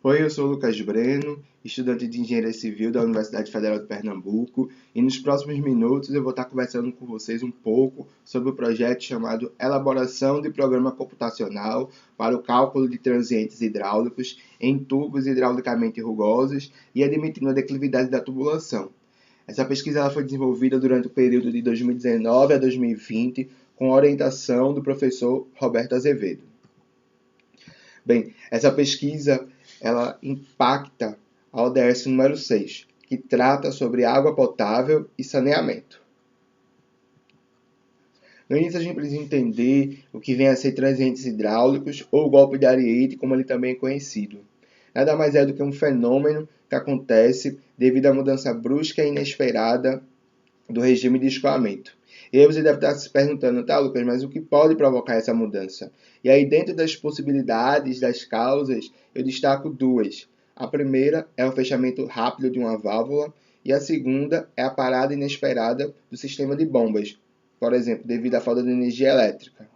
Oi, eu sou o Lucas Breno, estudante de Engenharia Civil da Universidade Federal de Pernambuco, e nos próximos minutos eu vou estar conversando com vocês um pouco sobre o projeto chamado Elaboração de Programa Computacional para o Cálculo de Transientes Hidráulicos em Tubos Hidraulicamente Rugosos e admitindo a declividade da tubulação. Essa pesquisa ela foi desenvolvida durante o período de 2019 a 2020 com a orientação do professor Roberto Azevedo. Bem, essa pesquisa ela impacta a ODS número 6, que trata sobre água potável e saneamento. No início, a gente precisa entender o que vem a ser transientes hidráulicos ou golpe de Ariete, como ele também é conhecido. Nada mais é do que um fenômeno que acontece devido à mudança brusca e inesperada do regime de escoamento. E aí você deve estar se perguntando, tá, Lucas, mas o que pode provocar essa mudança? E aí, dentro das possibilidades, das causas, eu destaco duas. A primeira é o fechamento rápido de uma válvula e a segunda é a parada inesperada do sistema de bombas, por exemplo, devido à falta de energia elétrica.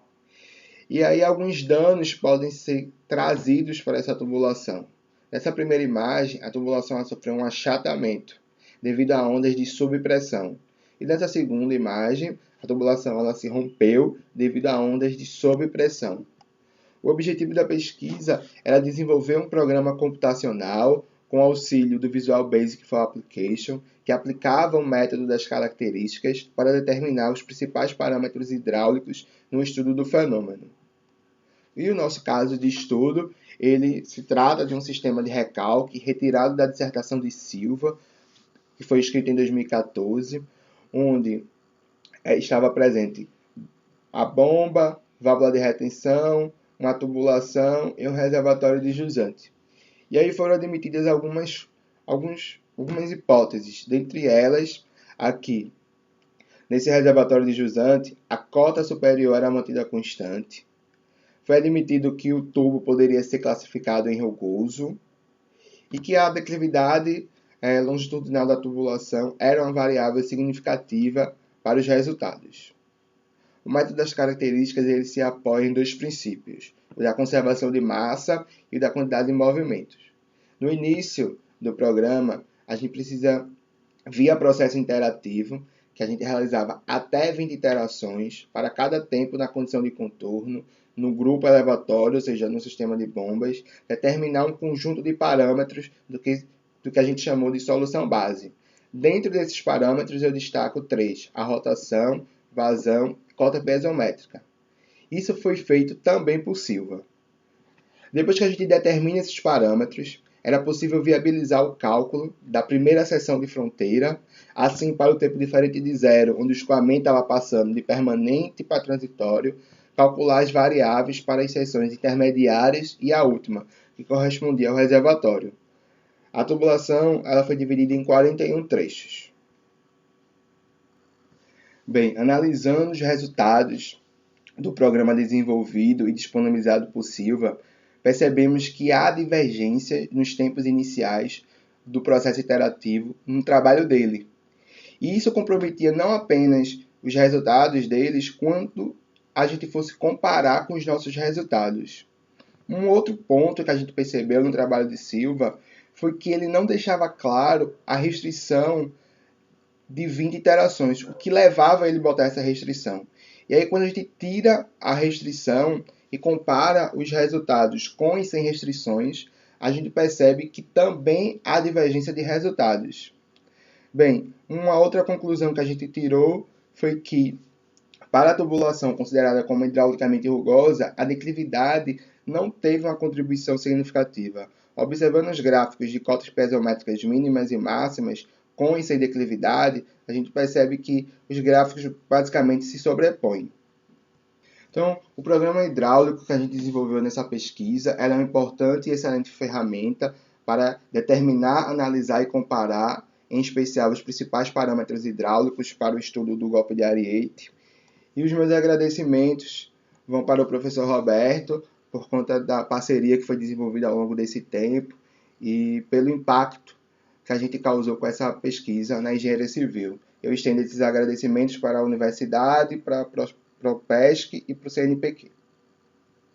E aí alguns danos podem ser trazidos para essa tubulação. Nessa primeira imagem, a tubulação sofreu um achatamento devido a ondas de subpressão. E nessa segunda imagem, a tubulação ela se rompeu devido a ondas de sobrepressão. O objetivo da pesquisa era desenvolver um programa computacional com auxílio do Visual Basic for Application, que aplicava o método das características para determinar os principais parâmetros hidráulicos no estudo do fenômeno. E o nosso caso de estudo, ele se trata de um sistema de recalque retirado da dissertação de Silva, que foi escrita em 2014, onde estava presente a bomba, válvula de retenção, uma tubulação e um reservatório de jusante. E aí foram admitidas algumas hipóteses, dentre elas aqui. Nesse reservatório de jusante, a cota superior era mantida constante. Foi admitido que o tubo poderia ser classificado em rugoso e que a declividade longitudinal da tubulação era uma variável significativa para os resultados. O método das características ele se apoia em dois princípios, o da conservação de massa e o da quantidade de movimentos. No início do programa, a gente precisa, via processo interativo, que a gente realizava até 20 iterações para cada tempo na condição de contorno, no grupo elevatório, ou seja, no sistema de bombas, determinar um conjunto de parâmetros do que a gente chamou de solução base. Dentro desses parâmetros, eu destaco três: a rotação, vazão e cota piezométrica. Isso foi feito também por Silva. Depois que a gente determina esses parâmetros, era possível viabilizar o cálculo da primeira seção de fronteira, assim para o tempo diferente de zero, onde o escoamento estava passando de permanente para transitório, calcular as variáveis para as seções intermediárias e a última, que correspondia ao reservatório. A tubulação ela foi dividida em 41 trechos. Bem, analisando os resultados do programa desenvolvido e disponibilizado por Silva, percebemos que há divergência nos tempos iniciais do processo iterativo no trabalho dele. E isso comprometia não apenas os resultados deles, quanto a gente fosse comparar com os nossos resultados. Um outro ponto que a gente percebeu no trabalho de Silva foi que ele não deixava claro a restrição de 20 iterações, o que levava ele a botar essa restrição. E aí, quando a gente tira a restrição e compara os resultados com e sem restrições, a gente percebe que também há divergência de resultados. Bem, uma outra conclusão que a gente tirou foi que, para a tubulação considerada como hidraulicamente rugosa, a declividade não teve uma contribuição significativa. Observando os gráficos de cotas piezométricas mínimas e máximas, com e sem declividade, a gente percebe que os gráficos basicamente se sobrepõem. Então, o programa hidráulico que a gente desenvolveu nessa pesquisa é uma importante e excelente ferramenta para determinar, analisar e comparar, em especial, os principais parâmetros hidráulicos para o estudo do golpe de Ariete. E os meus agradecimentos vão para o professor Roberto, por conta da parceria que foi desenvolvida ao longo desse tempo e pelo impacto que a gente causou com essa pesquisa na engenharia civil. Eu estendo esses agradecimentos para a universidade, para a ProPesc e para o CNPq.